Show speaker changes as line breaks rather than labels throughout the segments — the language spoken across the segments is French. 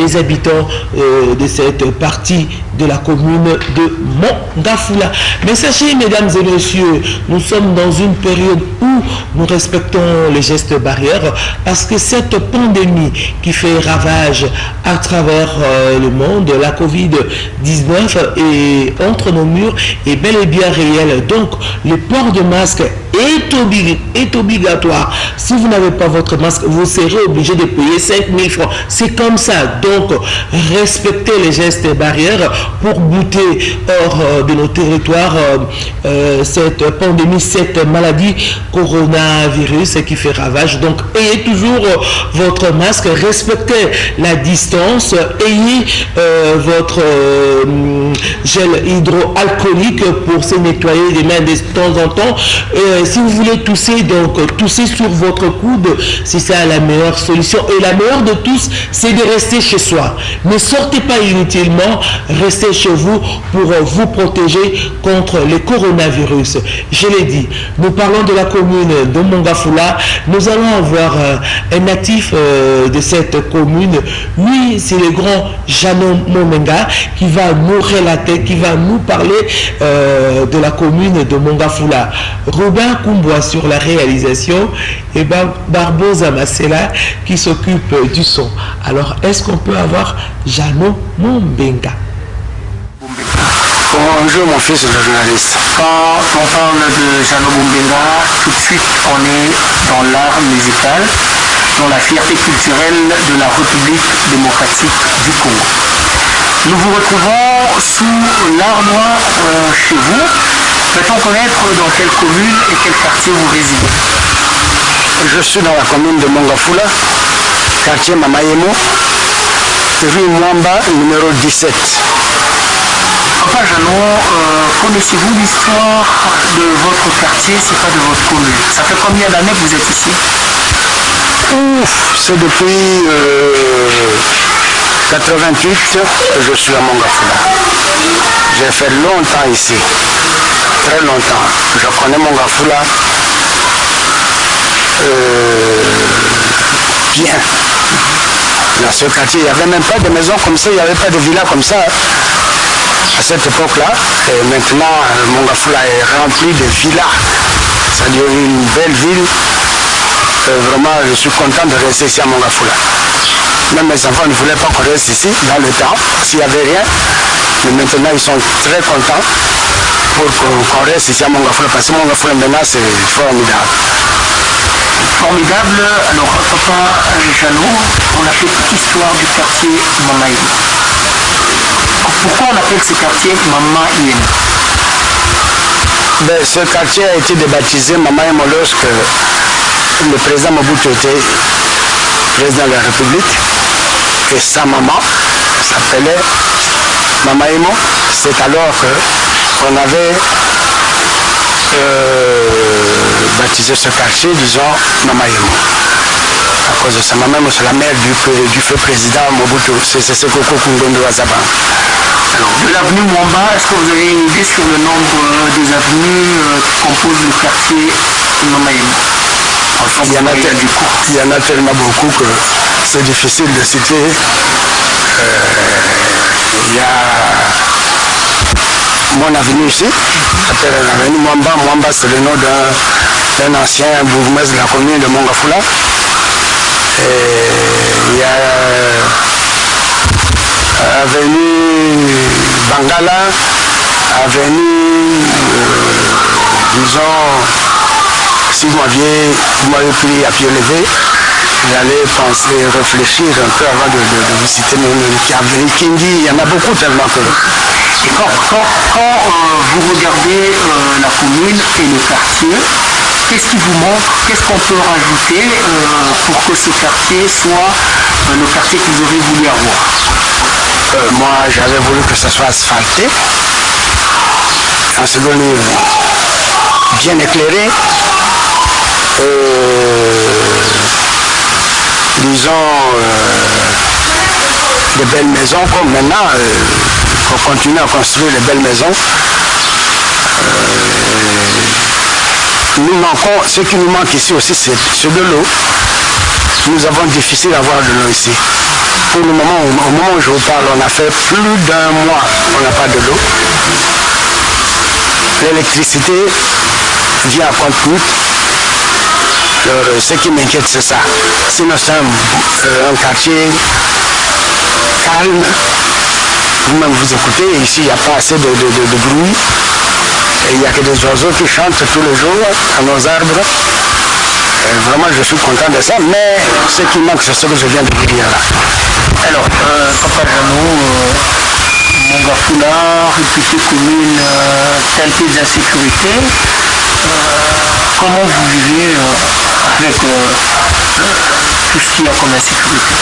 les habitants de cette partie de la commune de Mongafula. Mais sachez, mesdames et messieurs, nous sommes dans une période où nous respectons les gestes barrières parce que cette pandémie qui fait ravage à travers le monde, la Covid-19 et entre nos murs est bel et bien réelle. Donc, le port de masque est obligatoire. Si vous n'avez pas votre masque, vous serez obligé de payer 5 000 francs. C'est comme ça. Donc, respectez les gestes barrières pour bouter hors de nos territoires cette pandémie, cette maladie coronavirus qui fait ravage. Donc, ayez toujours votre masque, respectez la distance, ayez votre gel hydroalcoolique pour se nettoyer les mains de temps en temps. Si vous voulez tousser, donc toussez sur votre coude, c'est ça la meilleure solution. Et la meilleure de tous, c'est de rester chez soi. Ne sortez pas inutilement, restez chez vous pour vous protéger contre le coronavirus. Je l'ai dit, nous parlons de la commune de Mongafula. Nous allons avoir un natif de cette commune. Lui, c'est le grand Jano Momenga qui va nous relater, qui va nous parler de la commune de Mongafula. Robin Kumboa sur la réalisation et Barbosa Masela qui s'occupe du son. Alors, est-ce qu'on peut avoir Jano Momenga?
Bonjour mon fils le journaliste. Quand on parle de Jano Momenga, tout de suite on est dans l'art musical, dans la fierté culturelle de la République démocratique du Congo. Nous vous retrouvons sous l'armoire chez vous. Peut-on connaître dans quelle commune et quel quartier vous résidez? Je suis dans la commune de Mongafula, quartier Mamayemo, rue Mwamba, numéro 17. Papa Jano, connaissez-vous l'histoire de votre quartier, c'est pas de votre commune? Ça fait combien d'années que vous êtes ici? C'est depuis 88 que je suis à Mongafula. J'ai fait longtemps ici. Très longtemps. Je connais Mongafula bien. Dans ce quartier, il n'y avait même pas de maisons comme ça, il n'y avait pas de villas comme ça à cette époque-là. Et maintenant, Mongafula est rempli de villas. Ça devient une belle ville. Vraiment, je suis content de rester ici à Mongafula. Même mes enfants ne voulaient pas qu'on reste ici dans le temps, s'il n'y avait rien. Mais maintenant, ils sont très contents pour qu'on reste ici à Mongafula, parce que Mongafula maintenant c'est formidable. Formidable. Alors papa Jano, on a fait toute l'histoire du quartier Mamaïm. Pourquoi on appelle ce quartier Mamaïm? Ce quartier a été débaptisé Mamaïm lorsque le président Mobutu était président de la République et sa maman s'appelait Mamaïmo. C'est alors qu'on avait baptisé ce quartier, disons, Mamaïmo. À cause de sa maman, c'est la mère du feu président Mobutu, c'est ce Koko Kungondo Azaba. Alors, de l'avenue Mwamba, est-ce que vous avez une idée sur le nombre des avenues qui composent le quartier Mamaïmo? Il y en a tellement beaucoup que c'est difficile de citer. Il y a mon avenue ici, s'appelle l'avenue Mwamba. Mwamba, c'est le nom d'un ancien bourgmestre de la commune de Mongafula. Il y a avenue Bangala, avenue, disons, si vous m'avez pris à pied levé, j'allais penser, réfléchir un peu avant de visiter avenue Kindi. Il y en a beaucoup tellement que... Et quand vous regardez la commune et le quartier, qu'est-ce qui vous manque? Qu'est-ce qu'on peut rajouter pour que ce quartier soit le quartier que vous auriez voulu avoir? Moi, j'avais voulu que ça soit asphalté, en second lieu, bien éclairé, disons, de belles maisons, comme maintenant, qu'on continue à construire de belles maisons. Nous manquons, ce qui nous manque ici aussi, c'est de l'eau. Nous avons difficile à avoir de l'eau ici. Pour le moment, au moment où je vous parle, on a fait plus d'un mois, on n'a pas de l'eau. L'électricité vient à compte-gouttes. Ce qui m'inquiète, c'est ça. Sinon, c'est un quartier calme. Vous-même vous écoutez, ici, il n'y a pas assez de bruit. Et il n'y a que des oiseaux qui chantent tous les jours à nos arbres. Vraiment, je suis content de ça, mais ce qui manque, c'est ce que je viens de vous dire là.
Alors, Papa Janou, Mongafula, réputée commune teintée d'insécurité, comment vous vivez avec tout ce qu'il y a comme insécurité?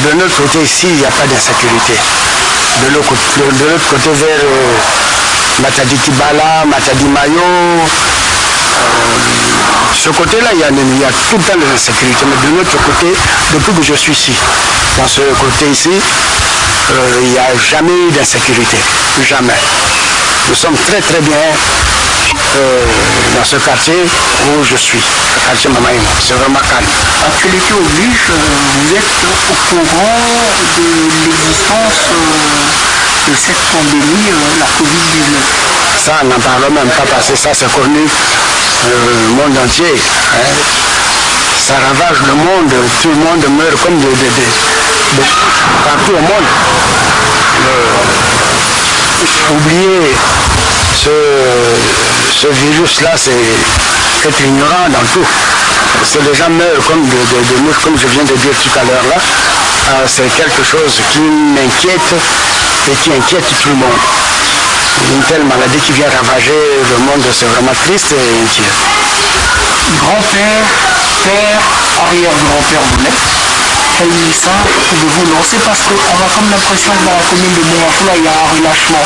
De notre côté ici, il n'y a pas d'insécurité. De l'autre côté vers Matadi Kibala, Matadi Mayo, ce côté-là, il y a tout le temps de l'insécurité. Mais de l'autre côté, depuis que je suis ici, dans ce côté ici, il n'y a jamais eu d'insécurité. Jamais. Nous sommes très très bien dans ce quartier où je suis, le quartier Mamaïmo. C'est vraiment calme.
Actualité oblige, vous êtes au courant de l'existence de cette pandémie, la Covid-19.
Ça, on n'en parle même pas parce que ça, c'est connu le monde entier. Hein. Ça ravage le monde, tout le monde meurt comme partout au monde. Oublier ce virus-là, c'est être ignorant dans tout. Les gens meurent comme de mouches, comme je viens de dire tout à l'heure là. C'est quelque chose qui m'inquiète et qui inquiète tout le monde. Une telle maladie qui vient ravager le monde, c'est vraiment triste et inquiet.
Grand-père, père, arrière-grand-père, vous l'êtes. Quel message pouvez-vous lancer? Parce qu'on a comme l'impression que dans la commune de Mongafula, il y a un relâchement.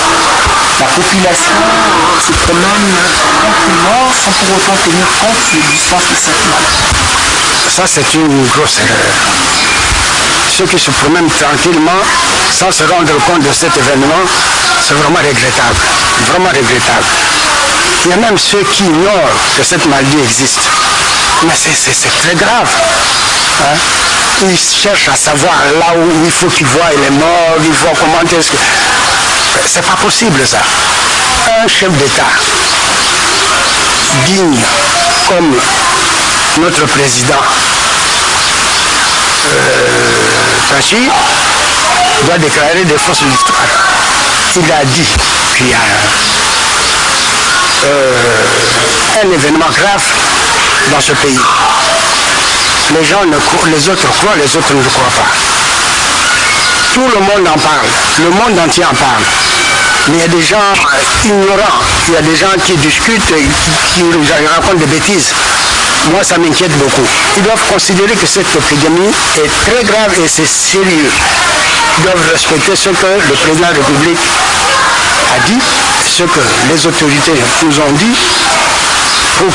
La population se promène tranquillement sans pour autant tenir compte des distances qui s'accumulent.
Ça, c'est une grosse erreur. Ceux qui se promènent tranquillement sans se rendre compte de cet événement, c'est vraiment regrettable. Vraiment regrettable. Il y a même ceux qui ignorent que cette maladie existe. Mais c'est très grave. Hein? Ils cherchent à savoir là où il faut qu'ils voient les morts, ils voient comment est-ce que... C'est pas possible ça. Un chef d'État digne comme notre président Tachi doit déclarer des fausses victoires. Il a dit qu'il y a un événement grave dans ce pays. Les gens les autres croient, les autres ne croient pas. Tout le monde en parle, le monde entier en parle. Mais il y a des gens ignorants, il y a des gens qui discutent, qui racontent des bêtises. Moi, ça m'inquiète beaucoup. Ils doivent considérer que cette épidémie est très grave et c'est sérieux. Ils doivent respecter ce que le président de la République a dit, ce que les autorités nous ont dit, pour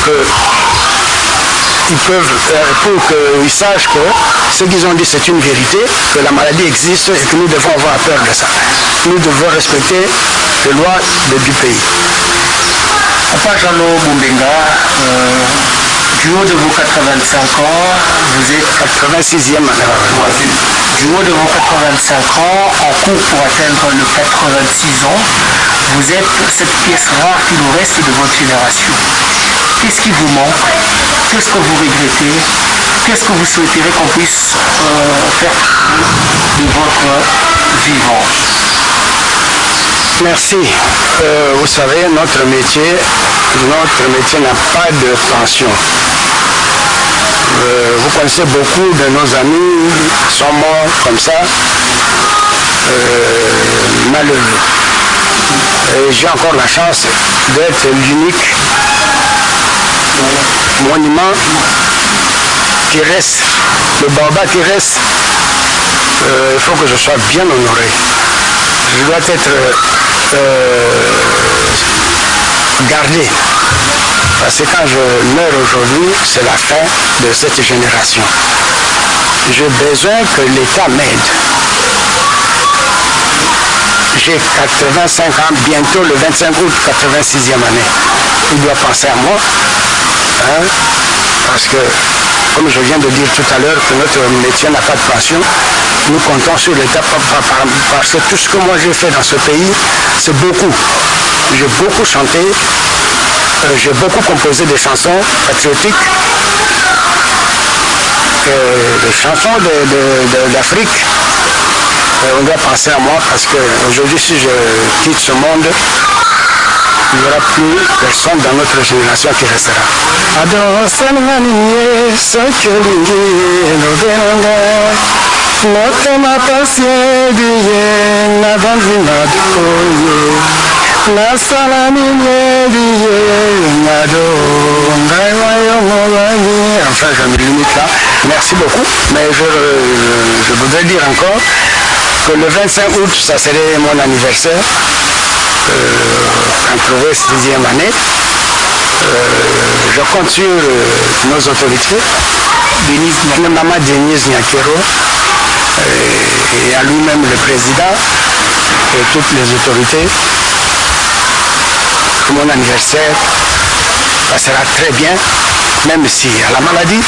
qu'ils sachent que ce qu'ils ont dit c'est une vérité, que la maladie existe et que nous devons avoir peur de ça. Nous devons respecter les lois du pays.
Papa Jalo Bumbenga, du haut de vos 85 ans, vous êtes
86e année.
Du haut de vos 85 ans, en cours pour atteindre le 86 ans, vous êtes cette pièce rare qui nous reste de votre génération. Qu'est-ce qui vous manque? Qu'est-ce que vous regrettez? Qu'est-ce que vous souhaiteriez qu'on puisse faire de votre vivant?
Merci. Vous savez, notre métier n'a pas de pension. Vous connaissez beaucoup de nos amis qui sont morts comme ça, malheureux. Et j'ai encore la chance d'être l'unique monument qui reste, le baobab qui reste. Il faut que je sois bien honoré. Je dois être gardé. Parce que quand je meurs aujourd'hui, c'est la fin de cette génération. J'ai besoin que l'État m'aide. J'ai 85 ans, bientôt le 25 août, 86e année. Il doit penser à moi. Hein, parce que comme je viens de dire tout à l'heure, que notre métier n'a pas de passion. Nous comptons sur l'État parce que tout ce que moi j'ai fait dans ce pays, c'est beaucoup. J'ai beaucoup chanté, j'ai beaucoup composé des chansons patriotiques, des chansons d'Afrique. On doit penser à moi parce qu'aujourd'hui, si je quitte ce monde, il n'y aura plus personne dans notre génération qui restera. Enfin, je me limite là. Merci beaucoup. Mais je voudrais dire encore que le 25 août, ça serait mon anniversaire. 86e année. Je compte sur nos autorités, Maman Denise Nyakero, et à lui-même le président et toutes les autorités. Mon anniversaire passera très bien, même si à la maladie.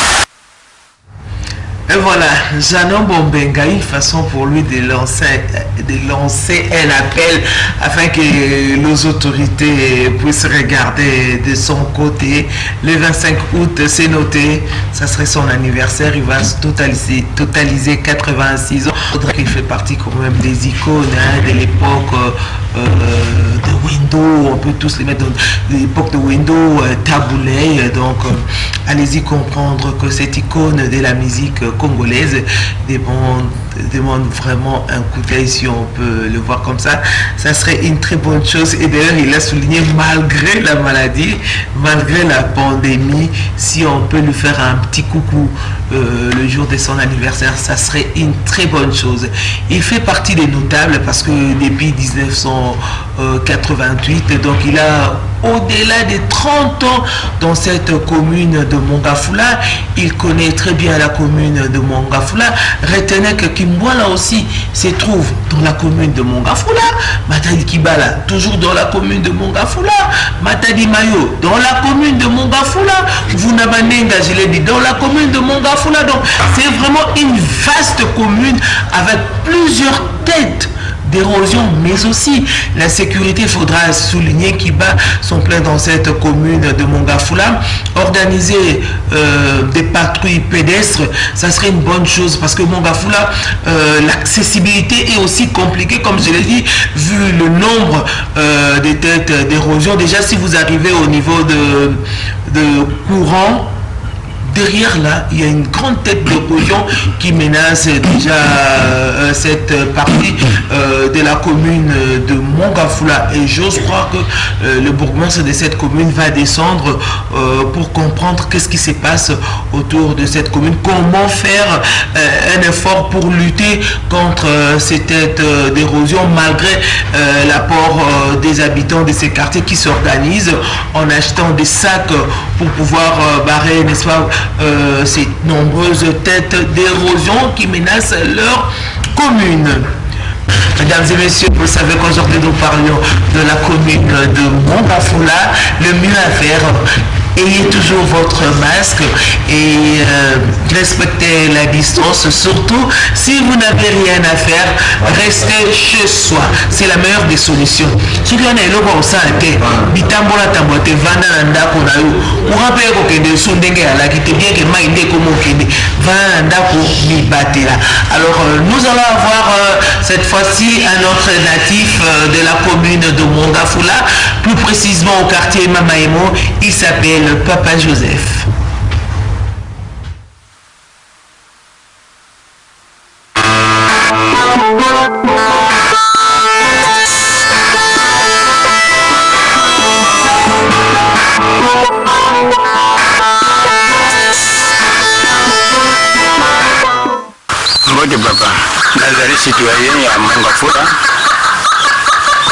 Et voilà, Janon Bombenga, une façon pour lui de lancer un appel afin que nos autorités puissent regarder de son côté. Le 25 août, c'est noté, ça serait son anniversaire, il va totaliser 86 ans. Il fait partie quand même des icônes de l'époque de Window, on peut tous les mettre dans l'époque de Window, Taboulay, donc allez-y comprendre que cette icône de la musique congolaise demande vraiment un coup d'œil, si on peut le voir comme ça. Ça serait une très bonne chose. Et d'ailleurs, il a souligné, malgré la maladie, malgré la pandémie, si on peut lui faire un petit coucou le jour de son anniversaire, ça serait une très bonne chose. Il fait partie des notables parce que depuis 1988, donc il a au-delà de 30 ans dans cette commune de Mongafula. Il connaît très bien la commune de Mongafula. Retenez que Kimwala aussi se trouve dans la commune de Mongafula. Matadi Kibala, toujours dans la commune de Mongafula. Matadi Mayo, dans la commune de Mongafula. Vunabanenga, je l'ai dit, dans la commune de Mongafula. Donc, c'est vraiment une vaste commune avec plusieurs têtes d'érosion, mais aussi la sécurité. Il faudra souligner qui bat son plein dans cette commune de Mongafula. Organiser des patrouilles pédestres, ça serait une bonne chose parce que Mongafula, l'accessibilité est aussi compliquée, comme je l'ai dit, vu le nombre des têtes d'érosion. Déjà, si vous arrivez au niveau de courant, derrière là, il y a une grande tête d'érosion qui menace déjà cette partie de la commune de Mongafula. Et j'ose croire que le bourgmestre de cette commune va descendre pour comprendre qu'est-ce qui se passe autour de cette commune. Comment faire un effort pour lutter contre ces têtes d'érosion malgré l'apport des habitants de ces quartiers qui s'organisent en achetant des sacs pour pouvoir barrer, n'est-ce pas, ces nombreuses têtes d'érosion qui menacent leur commune. Mesdames et messieurs, vous savez qu'aujourd'hui nous parlions de la commune de Mongafula. Le mieux à faire, ayez toujours votre masque et respectez la distance. Surtout, si vous n'avez rien à faire, restez chez soi. C'est la meilleure des solutions. Si vous avez le santé, bitambola tambote vanda nanda konayo. Ou rappelez que de sondenge ala qui te bien que maïdé comme okende vanda ko mi batela. Alors nous allons avoir cette fois-ci un autre natif de la commune de Mongafula, plus précisément au quartier Mamaemo. Il s'appelle Papa Joseph.
Mbote papa, nazali citoyen ya Mongafula,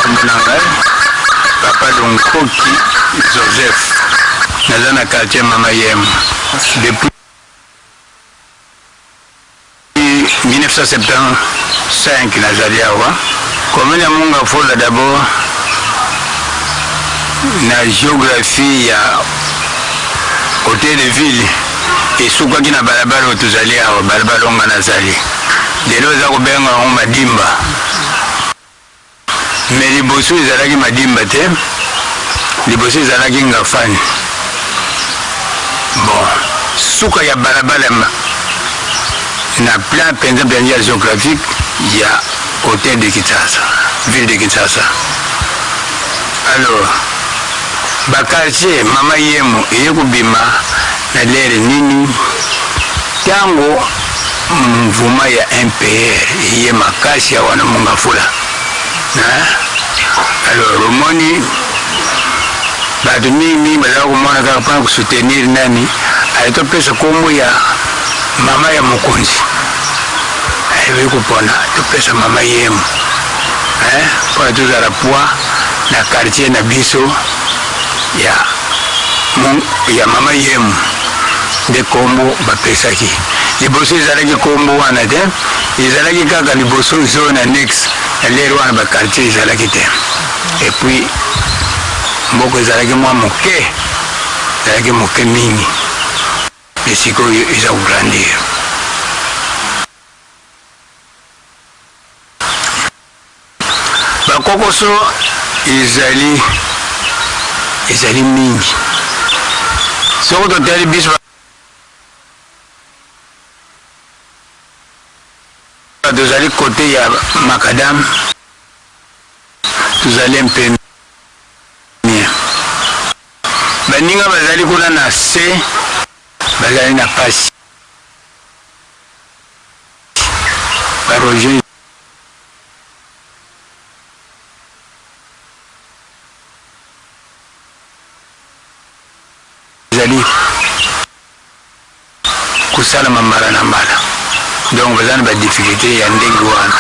Mnangai, Papa Donkoki Joseph, naza na quartier Mamaemo. Depuis 1975 nazali awa. Commune ya Mongafula d'abord, na géographie ya côté de ville, esukaki na balabala oyo tozali awa balabala onga nazali lelo eza kobenga yango madimba me liboso ezalaki madimba te liboso ezalaki ngafani bon suka ya balabala na plan mpenza ya géographique ya hôtel de Kinshasa ville de Kinshasa alors bakartier mama yemo eye kobima na lere nini tango mvuma ya MPR eye makasi ya wana Mongafula alors omoni bato mingi bazala komona kaka mpona kosoutenir nani topesa kombo ya mama ya mokonzi ayebi kopona topesa mama yemo mpona tozala poi na quartier na biso ya mama yemu nde kombo bapesaki liboso ezalaki kombo wana te ezalaki kaka liboso zone annexe na lere wana bakartier ezalaki te epuis mboko ezalaki mwa moke ezalaki moke mingi esikoyo eza kograndir bakokoso ezali mingi soko totali biso tozali kote ya makadam tozali mpemie baninga bazali kuna na se bazali na pasi baroje ezali kosalama mbala na mbala donc baza na badifficulté ya ndenge wana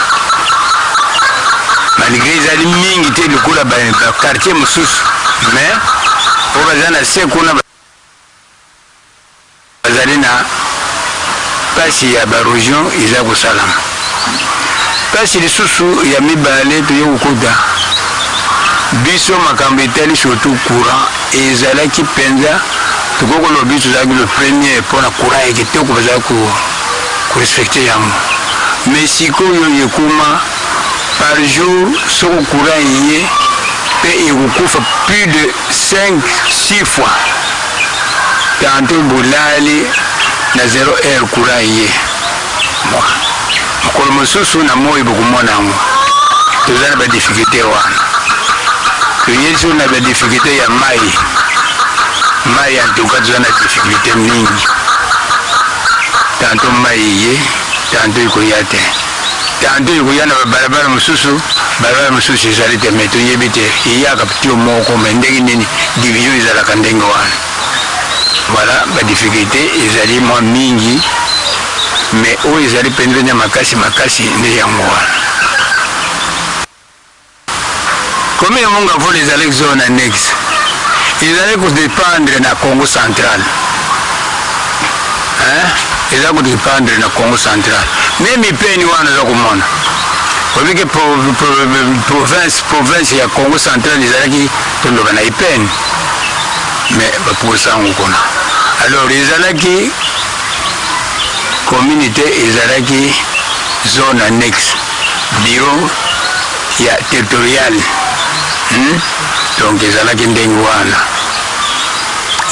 malgré ezali mingi te lokola bakartier mosusu mais oyo baza na se kuna bazali na pasi ya baregion eza kosalama pasi lisusu ya mibale toye kokuta biso makambo etali surtout courant ezalaki mpenza tokokolobi tozalaki le premier mpona courant eke te oko bazalaki korespecte yango mais sikoyo ekuma par jour soko courant eye mpe ekokufa plus de 5-6 fois tanto bolali na 0 heure courant eye mokolo mosusu na moi bokomona yango toza na badifficulté wana toyei so na badifficulté ya mai en tout cas toza na difficulté mingi tanto mai eye tanto ekoya te tanto ekoya na babalabala mosusu ezali te me toyebi te eyaka tio moko me ndenge nini division ezalaka ndenge wana voilà badifficulté ezali mwa mingi me oyo ezali mpenza makasi nde yango wana komi ya Mongafula ezali zone annexe ezali kodépendre na Congo central eza kodépendre na Congo central meme ipeni wana oza komona obike province ya Congo central ezalaki toloba na ipeni me bapusa yango kuna alors ezalaki communauté ezalaki zone annexe bureau ya territorial donc ezalaki ndenge wana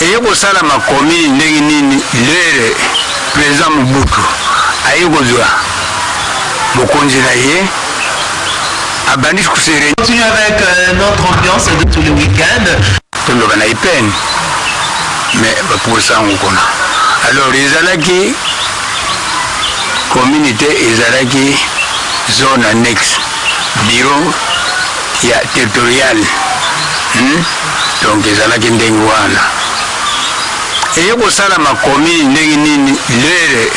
eye kosalama commune ndenge nini lere président Mobutu aye kozwa mokonzi na ye abandi kusere.
Continue avec notre ambiance de tous les week-ends.
toloba na ipeni mais bapusa yango kuna alors ezalaki communauté ezalaki zone annexe bureau ya territorial donc ezalaki ndenge wana eye kosalama commune ndenge nini lere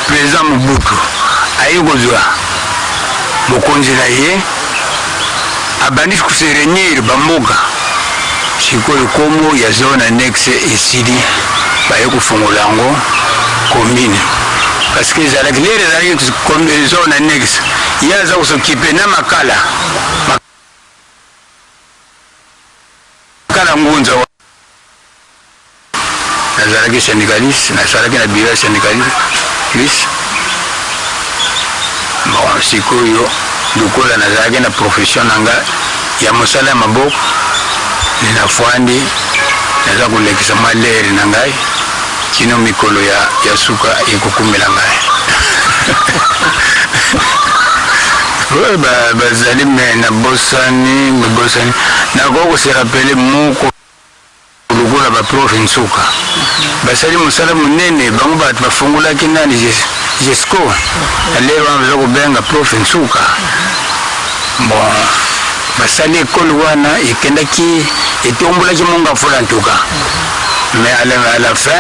président Mobutu aye kozwa mokonzi na ye abandi kuserenir bamboka sikoyo kombo ya zone annexe esili baye kofungola yango commune parce que ezalaki lere ezalaki zone annexe ye aza kosokipe na makala ngunza nazalaki syndicaliste, nasalaki na bureau syndicaliste. Bon, sikoyo lokola nazalaki na profession na nga ya mosala ya maboko ninafwandi naza kolekisa maleri na ngai kino mikolo ya suka ekokumela ngai. bazali me nabosani nakoko se rappele moko lokola baprofe nsuka basali mosala monene bango bato bafungolaki nani jesco alero wana baza kobenga profe nsuka. Bon basali ekole wana ekendaki etombolaki Mongafula ntuka mais à la fin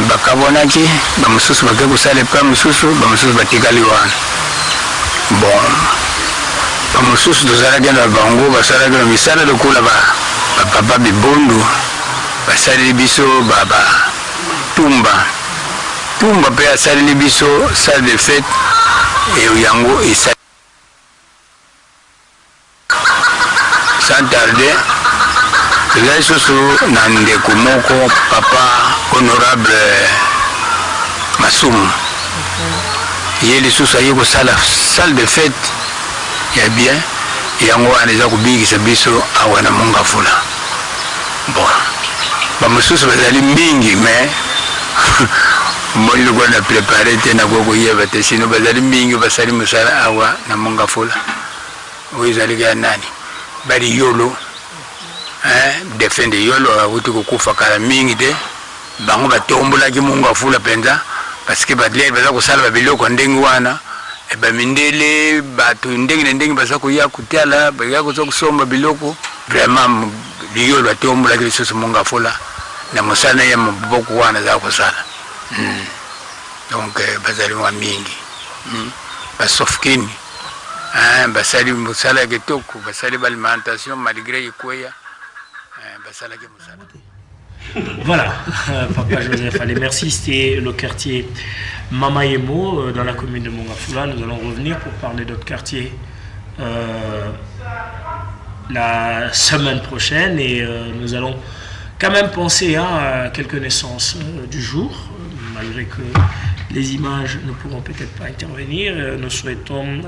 bakabonaki bamosusu bake kosala epa mosusu bamosusu batikali wana. Bon bamosusu tozalaki na bango basalaki na misala lokola bapapa bibondu basaleli biso tumba mpe asaleli biso salle de fête yango esali sans tarder tozali susu na ndeko moko papa honorable Masumu ye lisusu aye kosala salle de fête ya bien yango wana eza kobikisa biso awa na Mongafula. Bon bamosusu bazali mingi mais moi loko na préparé te na kokoyeba te sino bazali mingi basali mosala awa na Mongafula oyo ezalaki ya nani bali yolo defende yolo akuti kokufa kala mingi te bango batombolaki Mongafula penza parce que badler baza kosala babiloko ndenge wana bamindele bato ndenge na ndenge baza koya kutala baya koza kusomba biloko vraiment liyolo atombolaki lisusu Mongafula na mosala ya maboko wana za kosala. Donc bazali wa mingi basofkini basali mosala ya kitoko basali balimentation malgré ikweya basala ke mosala.
Voilà, Papa Joseph, allez, merci. C'était le quartier Mamayemo dans la commune de Mongafula. Nous allons revenir pour parler d'autres quartiers la semaine prochaine et nous allons quand même penser à quelques naissances du jour, malgré que les images ne pourront peut-être pas intervenir. Nous souhaitons